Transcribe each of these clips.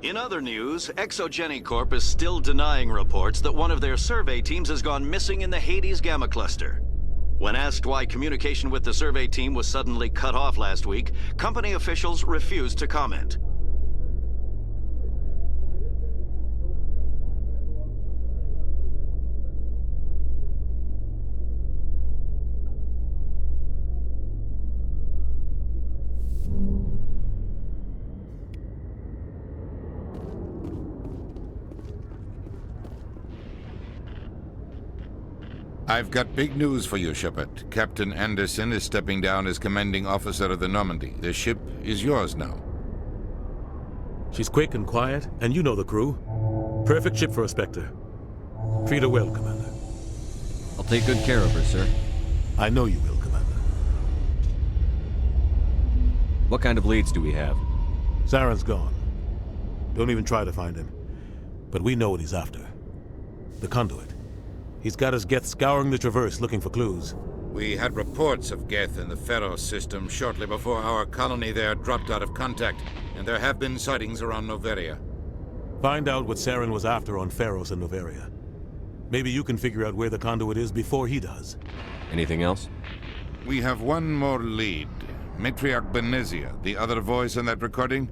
In other news, Exogeny Corp is still denying reports that one of their survey teams has gone missing in the Hades Gamma Cluster. When asked why communication with the survey team was suddenly cut off last week, company officials refused to comment. I've got big news for you, Shepard. Captain Anderson is stepping down as commanding officer of the Normandy. The ship is yours now. She's quick and quiet, and you know the crew. Perfect ship for a Spectre. Treat her well, Commander. I'll take good care of her, sir. I know you will, Commander. What kind of leads do we have? Saren's gone. Don't even try to find him. But we know what he's after. The conduit. He's got his Geth scouring the Traverse looking for clues. We had reports of Geth in the Pharos system shortly before our colony there dropped out of contact, and there have been sightings around Noveria. Find out what Saren was after on Pharos and Noveria. Maybe you can figure out where the conduit is before he does. Anything else? We have one more lead. Matriarch Benezia, the other voice in that recording.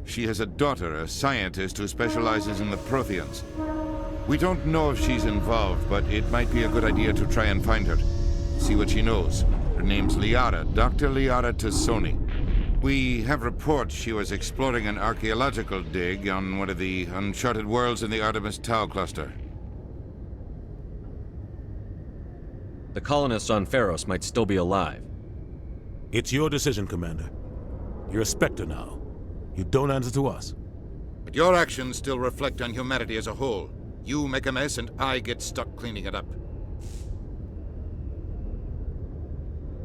She has a daughter, a scientist who specializes in the Protheans. We don't know if she's involved, but it might be a good idea to try and find her. See what she knows. Her name's Liara, Dr. Liara Tassoni. We have reports she was exploring an archaeological dig on one of the uncharted worlds in the Artemis Tau cluster. The colonists on Pharos might still be alive. It's your decision, Commander. You're a Spectre now. You don't answer to us. But your actions still reflect on humanity as a whole. You make a mess and I get stuck cleaning it up.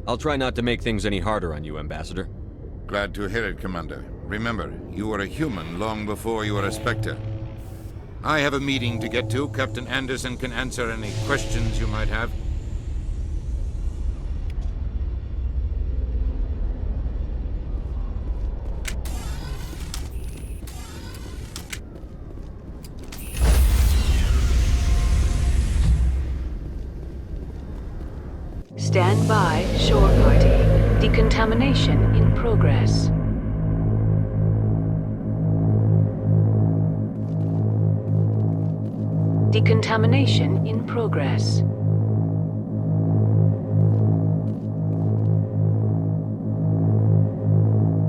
I'll try not to make things any harder on you, Ambassador. Glad to hear it, Commander. Remember, you were a human long before you were a Spectre. I have a meeting to get to. Captain Anderson can answer any questions you might have. Stand by, shore party. Decontamination in progress. Decontamination in progress.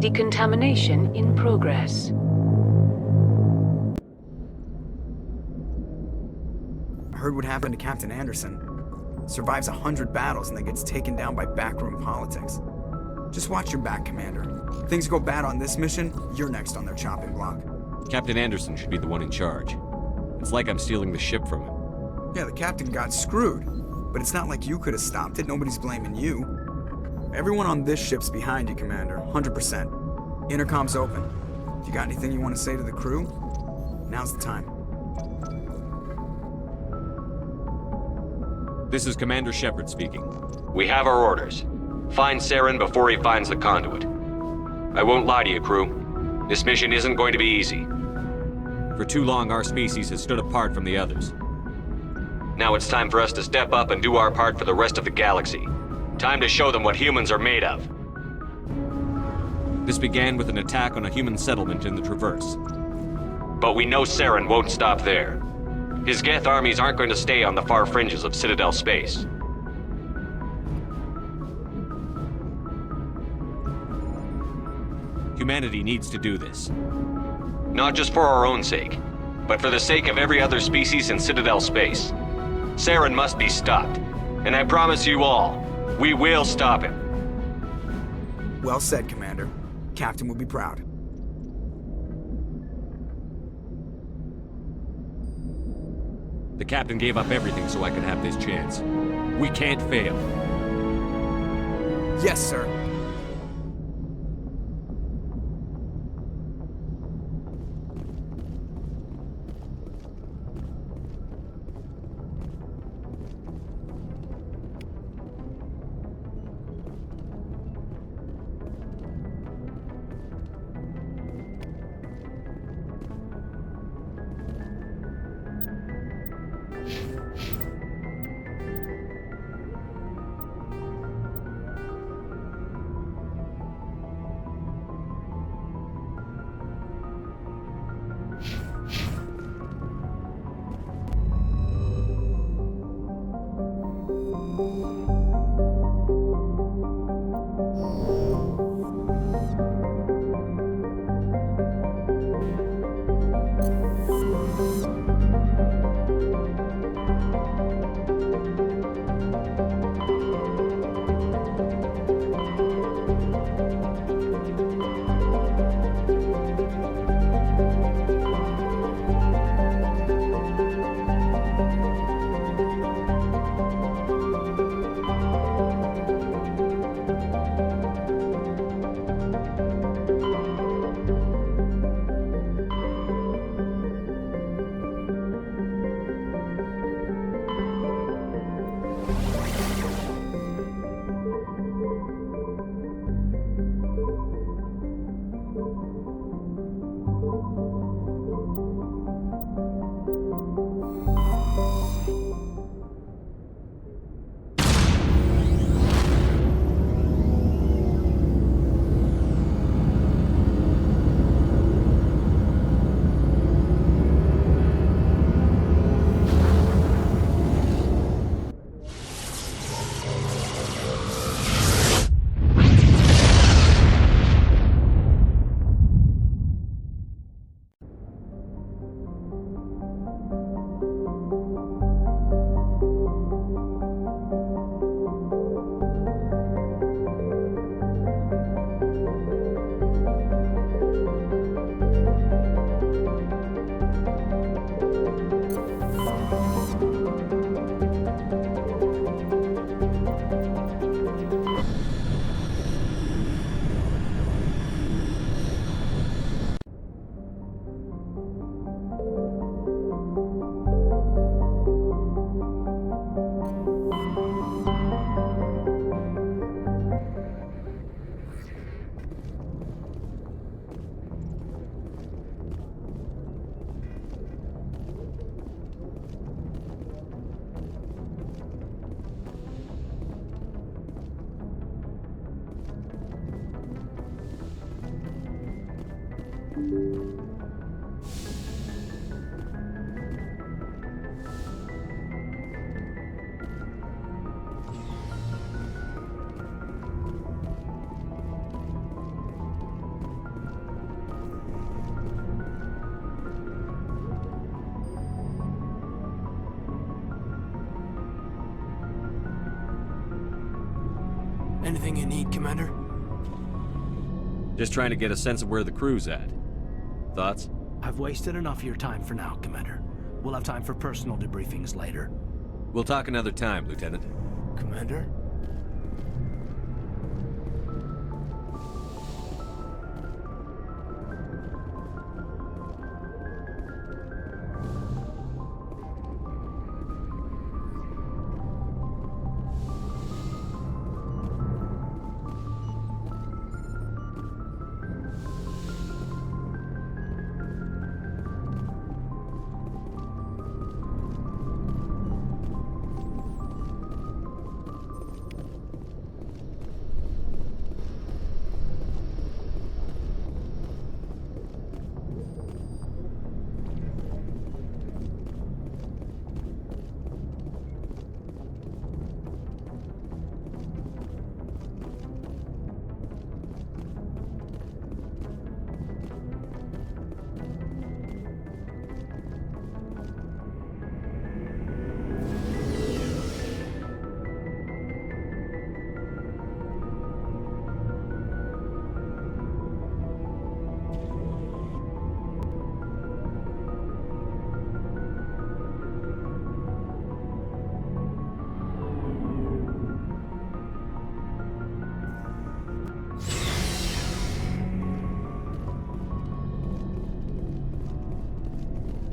Decontamination in progress. I heard what happened to Captain Anderson. Survives 100 battles and then gets taken down by backroom politics. Just watch your back, Commander. If things go bad on this mission, you're next on their chopping block. Captain Anderson should be the one in charge. It's like I'm stealing the ship from him. Yeah, the captain got screwed, but it's not like you could have stopped it. Nobody's blaming you. Everyone on this ship's behind you, Commander, 100%. Intercom's open. If you got anything you want to say to the crew, now's the time. This is Commander Shepard speaking. We have our orders. Find Saren before he finds the conduit. I won't lie to you, crew. This mission isn't going to be easy. For too long, our species has stood apart from the others. Now it's time for us to step up and do our part for the rest of the galaxy. Time to show them what humans are made of. This began with an attack on a human settlement in the Traverse. But we know Saren won't stop there. His Geth armies aren't going to stay on the far fringes of Citadel space. Humanity needs to do this. Not just for our own sake, but for the sake of every other species in Citadel space. Saren must be stopped, and I promise you all, we will stop him. Well said, Commander. Captain will be proud. The captain gave up everything so I could have this chance. We can't fail. Yes, sir. Anything you need, Commander? Just trying to get a sense of where the crew's at. Thoughts? I've wasted enough of your time for now, Commander. We'll have time for personal debriefings later. We'll talk another time, Lieutenant. Commander?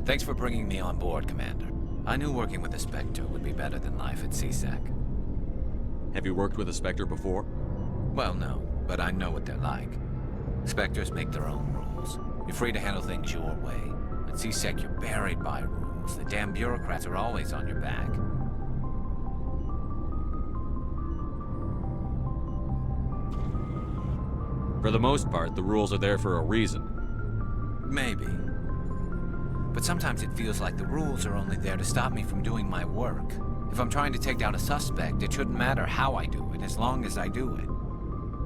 Thanks for bringing me on board, Commander. I knew working with a Spectre would be better than life at CSEC. Have you worked with a Spectre before? Well, no, but I know what they're like. Spectres make their own rules. You're free to handle things your way. At CSEC, you're buried by rules. The damn bureaucrats are always on your back. For the most part, the rules are there for a reason. Maybe. But sometimes it feels like the rules are only there to stop me from doing my work. If I'm trying to take down a suspect, it shouldn't matter how I do it, as long as I do it.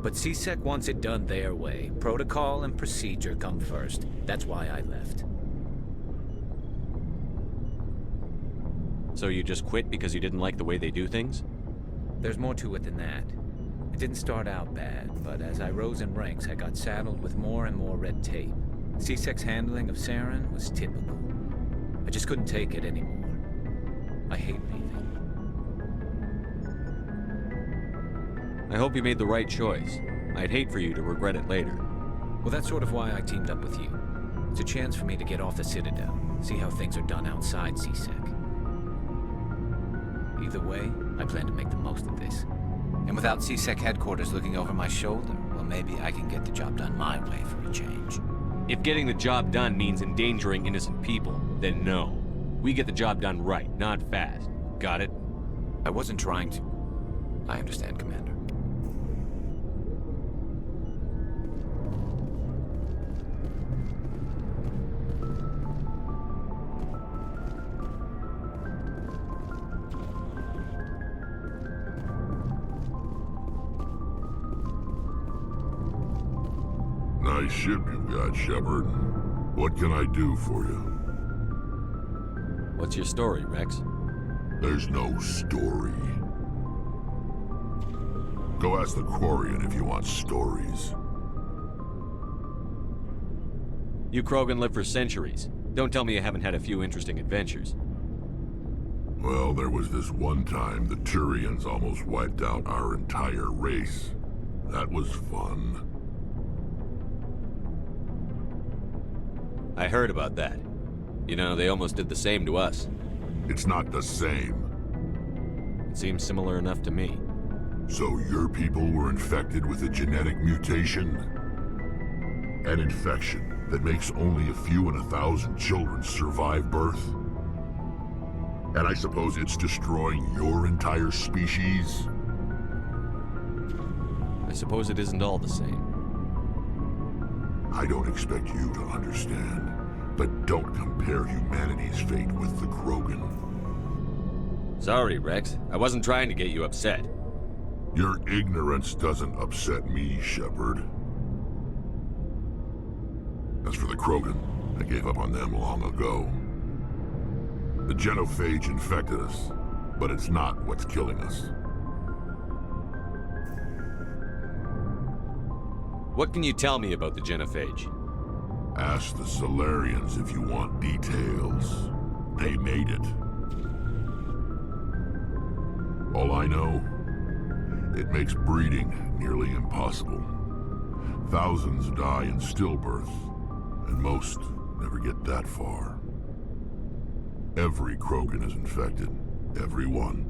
But CSEC wants it done their way. Protocol and procedure come first. That's why I left. So you just quit because you didn't like the way they do things? There's more to it than that. It didn't start out bad, but as I rose in ranks, I got saddled with more and more red tape. CSEC's handling of Saren was typical. I just couldn't take it anymore. I hate leaving. I hope you made the right choice. I'd hate for you to regret it later. Well, that's sort of why I teamed up with you. It's a chance for me to get off the Citadel, see how things are done outside CSEC. Either way, I plan to make the most of this. And without CSEC headquarters looking over my shoulder, well, maybe I can get the job done my way for a change. If getting the job done means endangering innocent people, then no. We get the job done right, not fast. Got it? I wasn't trying to... I understand, Commander. Nice ship you've got, Shepard. What can I do for you? What's your story, Rex? There's no story. Go ask the Quarian if you want stories. You Krogan live for centuries. Don't tell me you haven't had a few interesting adventures. Well, there was this one time the Turians almost wiped out our entire race. That was fun. I heard about that. You know, they almost did the same to us. It's not the same. It seems similar enough to me. So your people were infected with a genetic mutation? An infection that makes only a few in 1,000 children survive birth? And I suppose it's destroying your entire species? I suppose it isn't all the same. I don't expect you to understand, but don't compare humanity's fate with the Krogan. Sorry, Rex. I wasn't trying to get you upset. Your ignorance doesn't upset me, Shepard. As for the Krogan, I gave up on them long ago. The genophage infected us, but it's not what's killing us. What can you tell me about the genophage? Ask the Solarians if you want details. They made it. All I know, it makes breeding nearly impossible. Thousands die in stillbirth, and most never get that far. Every Krogan is infected, every one.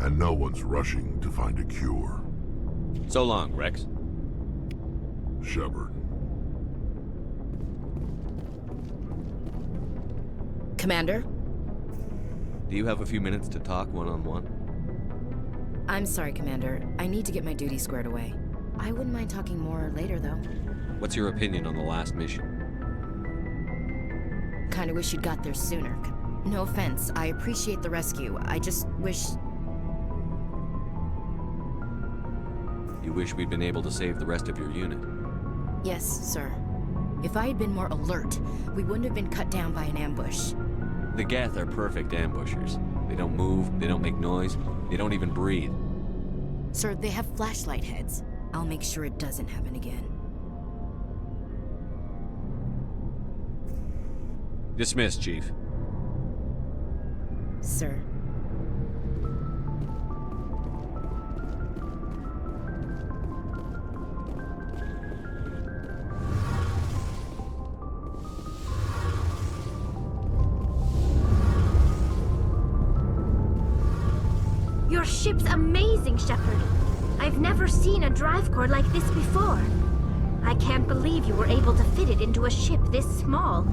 And no one's rushing to find a cure. So long, Rex. Shepard. Commander? Do you have a few minutes to talk one-on-one? I'm sorry, Commander. I need to get my duty squared away. I wouldn't mind talking more later, though. What's your opinion on the last mission? Kinda wish you'd got there sooner. No offense, I appreciate the rescue. I just wish... You wish we'd been able to save the rest of your unit? Yes, sir. If I had been more alert, we wouldn't have been cut down by an ambush. The Geth are perfect ambushers. They don't move, they don't make noise, they don't even breathe. Sir, they have flashlight heads. I'll make sure it doesn't happen again. Dismissed, Chief. Sir. Your ship's amazing, Shepard. I've never seen a drive core like this before. I can't believe you were able to fit it into a ship this small.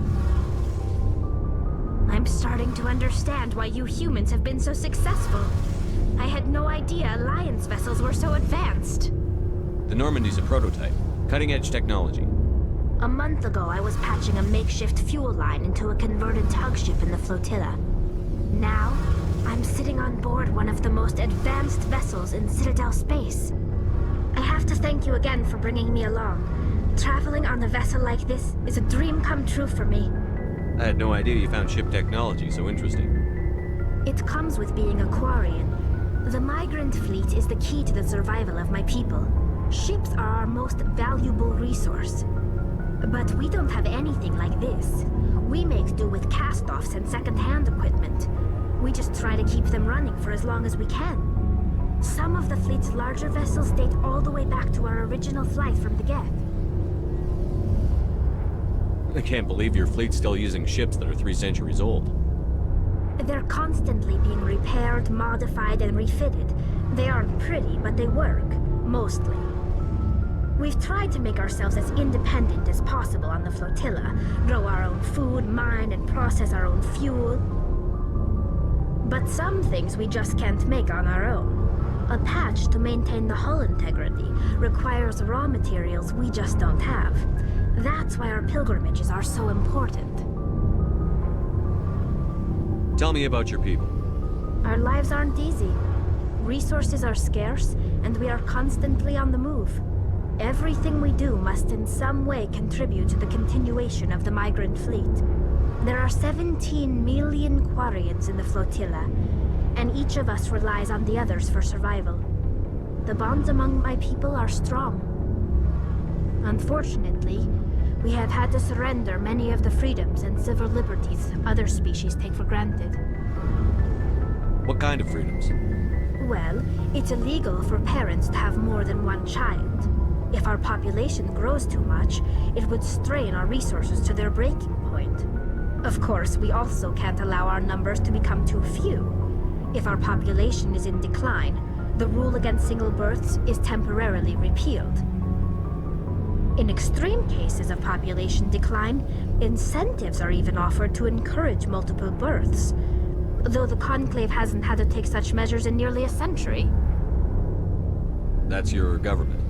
I'm starting to understand why you humans have been so successful. I had no idea Alliance vessels were so advanced. The Normandy's a prototype. Cutting-edge technology. A month ago, I was patching a makeshift fuel line into a converted tug ship in the flotilla. Now, I'm sitting on board one of the most advanced vessels in Citadel space. I have to thank you again for bringing me along. Traveling on a vessel like this is a dream come true for me. I had no idea you found ship technology so interesting. It comes with being a Quarian. The migrant fleet is the key to the survival of my people. Ships are our most valuable resource. But we don't have anything like this. We make do with cast-offs and second-hand equipment. We just try to keep them running for as long as we can. Some of the fleet's larger vessels date all the way back to our original flight from the Geth. I can't believe your fleet's still using ships that are 3 centuries old. They're constantly being repaired, modified, and refitted. They aren't pretty, but they work. Mostly. We've tried to make ourselves as independent as possible on the flotilla, grow our own food, mine, and process our own fuel. But some things we just can't make on our own. A patch to maintain the hull integrity requires raw materials we just don't have. That's why our pilgrimages are so important. Tell me about your people. Our lives aren't easy. Resources are scarce, and we are constantly on the move. Everything we do must in some way contribute to the continuation of the migrant fleet. There are 17 million Quarians in the flotilla, and each of us relies on the others for survival. The bonds among my people are strong. Unfortunately, we have had to surrender many of the freedoms and civil liberties other species take for granted. What kind of freedoms? Well, it's illegal for parents to have more than one child. If our population grows too much, it would strain our resources to their breaking point. Of course, we also can't allow our numbers to become too few. If our population is in decline, the rule against single births is temporarily repealed. In extreme cases of population decline, incentives are even offered to encourage multiple births, though the Conclave hasn't had to take such measures in nearly a century. That's your government.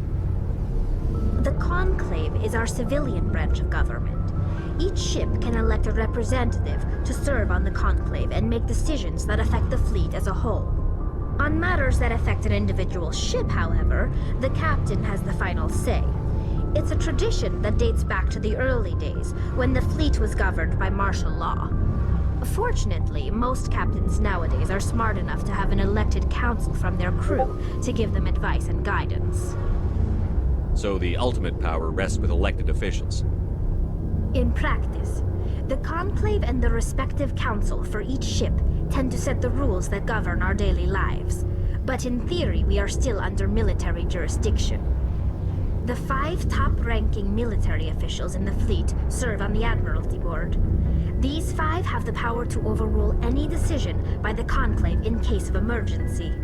The Conclave is our civilian branch of government. Each ship can elect a representative to serve on the Conclave and make decisions that affect the fleet as a whole. On matters that affect an individual ship, however, the captain has the final say. It's a tradition that dates back to the early days, when the fleet was governed by martial law. Fortunately, most captains nowadays are smart enough to have an elected council from their crew to give them advice and guidance. So the ultimate power rests with elected officials. In practice, the Conclave and the respective council for each ship tend to set the rules that govern our daily lives. But in theory, we are still under military jurisdiction. The 5 top-ranking military officials in the fleet serve on the Admiralty Board. These 5 have the power to overrule any decision by the Conclave in case of emergency.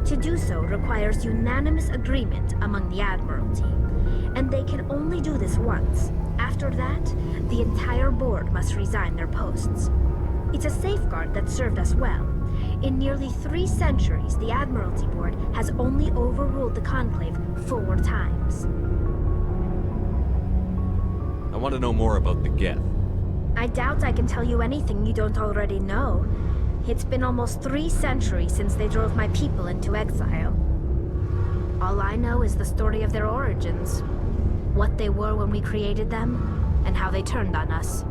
To do so requires unanimous agreement among the Admiralty, and they can only do this once. After that, the entire board must resign their posts. It's a safeguard that served us well. In nearly 3 centuries, the Admiralty Board has only overruled the Conclave 4 times. I want to know more about the Geth. I doubt I can tell you anything you don't already know. It's been almost 3 centuries since they drove my people into exile. All I know is the story of their origins. What they were when we created them, and how they turned on us.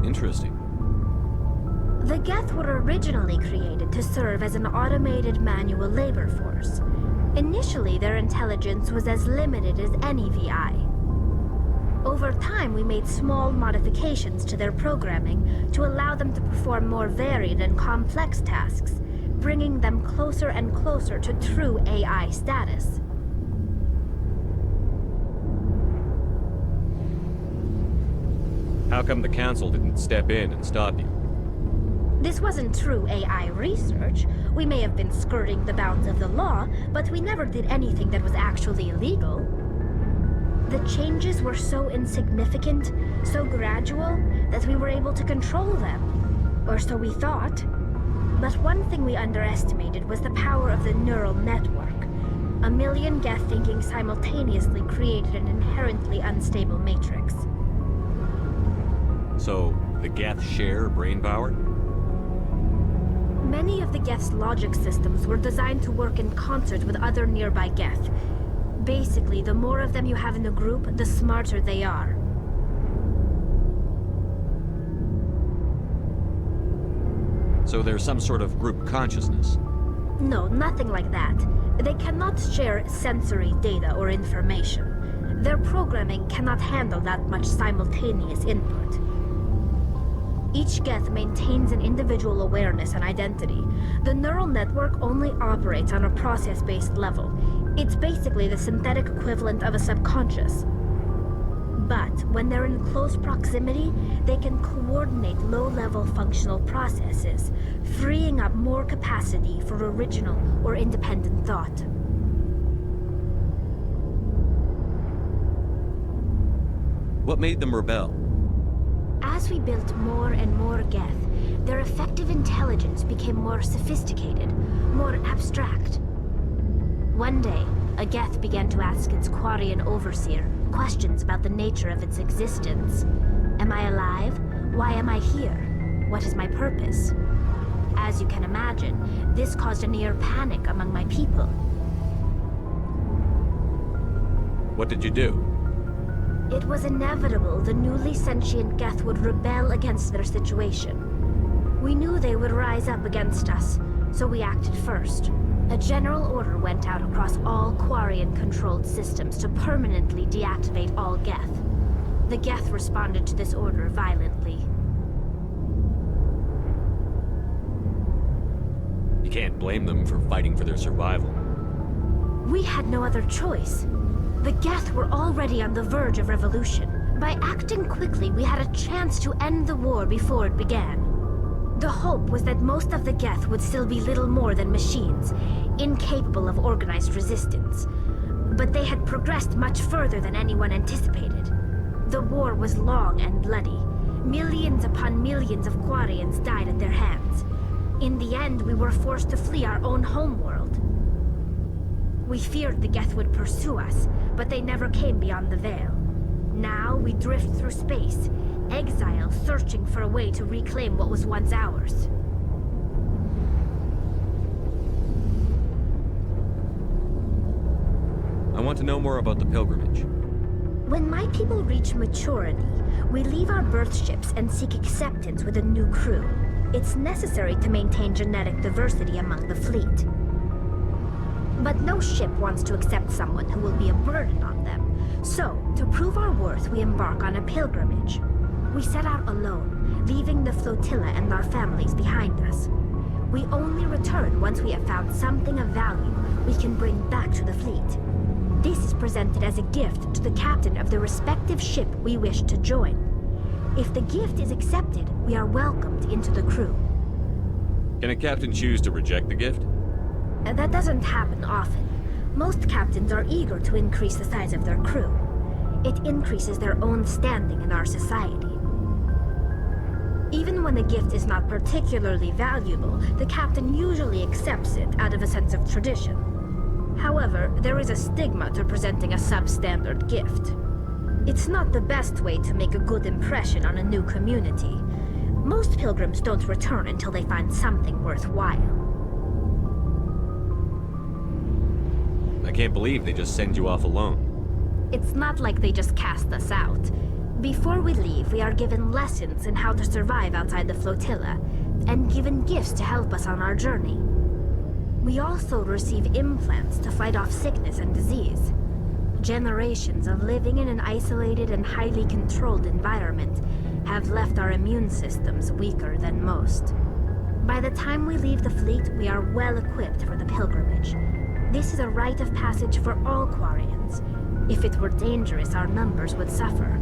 Interesting. The Geth were originally created to serve as an automated manual labor force. Initially, their intelligence was as limited as any VI. Over time, we made small modifications to their programming to allow them to perform more varied and complex tasks, bringing them closer and closer to true AI status. How come the Council didn't step in and stop you? This wasn't true AI research. We may have been skirting the bounds of the law, but we never did anything that was actually illegal. The changes were so insignificant, so gradual, that we were able to control them. Or so we thought. But one thing we underestimated was the power of the neural network. 1 million Geth thinking simultaneously created an inherently unstable matrix. So, the Geth share brain power? Many of the Geth's logic systems were designed to work in concert with other nearby Geth. Basically, the more of them you have in a group, the smarter they are. So there's some sort of group consciousness? No, nothing like that. They cannot share sensory data or information. Their programming cannot handle that much simultaneous input. Each Geth maintains an individual awareness and identity. The neural network only operates on a process-based level. It's basically the synthetic equivalent of a subconscious. But when they're in close proximity, they can coordinate low-level functional processes, freeing up more capacity for original or independent thought. What made them rebel? As we built more and more Geth, their effective intelligence became more sophisticated, more abstract. One day, a Geth began to ask its Quarian overseer questions about the nature of its existence. Am I alive? Why am I here? What is my purpose? As you can imagine, this caused a near panic among my people. What did you do? It was inevitable the newly sentient Geth would rebel against their situation. We knew they would rise up against us, so we acted first. A general order went out across all Quarian-controlled systems to permanently deactivate all Geth. The Geth responded to this order violently. You can't blame them for fighting for their survival. We had no other choice. The Geth were already on the verge of revolution. By acting quickly, we had a chance to end the war before it began. The hope was that most of the Geth would still be little more than machines, incapable of organized resistance. But they had progressed much further than anyone anticipated. The war was long and bloody. Millions upon millions of Quarians died at their hands. In the end, we were forced to flee our own homeworld. We feared the Geth would pursue us, but they never came beyond the Veil. Now we drift through space, exile, searching for a way to reclaim what was once ours. I want to know more about the pilgrimage. When my people reach maturity, We leave our birth ships and seek acceptance with a new crew. It's necessary to maintain genetic diversity among the fleet. But no ship wants to accept someone who will be a burden on them. So, to prove our worth, we embark on a pilgrimage. We set out alone, leaving the flotilla and our families behind us. We only return once we have found something of value we can bring back to the fleet. This is presented as a gift to the captain of the respective ship we wish to join. If the gift is accepted, we are welcomed into the crew. Can a captain choose to reject the gift? That doesn't happen often. Most captains are eager to increase the size of their crew. It increases their own standing in our society. Even when a gift is not particularly valuable, the captain usually accepts it out of a sense of tradition. However, there is a stigma to presenting a substandard gift. It's not the best way to make a good impression on a new community. Most pilgrims don't return until they find something worthwhile. I can't believe they just send you off alone. It's not like they just cast us out. Before we leave, we are given lessons in how to survive outside the flotilla, and given gifts to help us on our journey. We also receive implants to fight off sickness and disease. Generations of living in an isolated and highly controlled environment have left our immune systems weaker than most. By the time we leave the fleet, we are well equipped for the pilgrimage. This is a rite of passage for all Quarians. If it were dangerous, our numbers would suffer.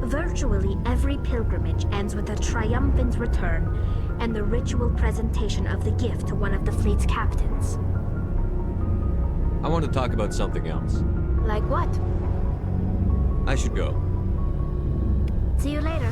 Virtually every pilgrimage ends with a triumphant return and the ritual presentation of the gift to one of the fleet's captains. I want to talk about something else. Like what? I should go. See you later.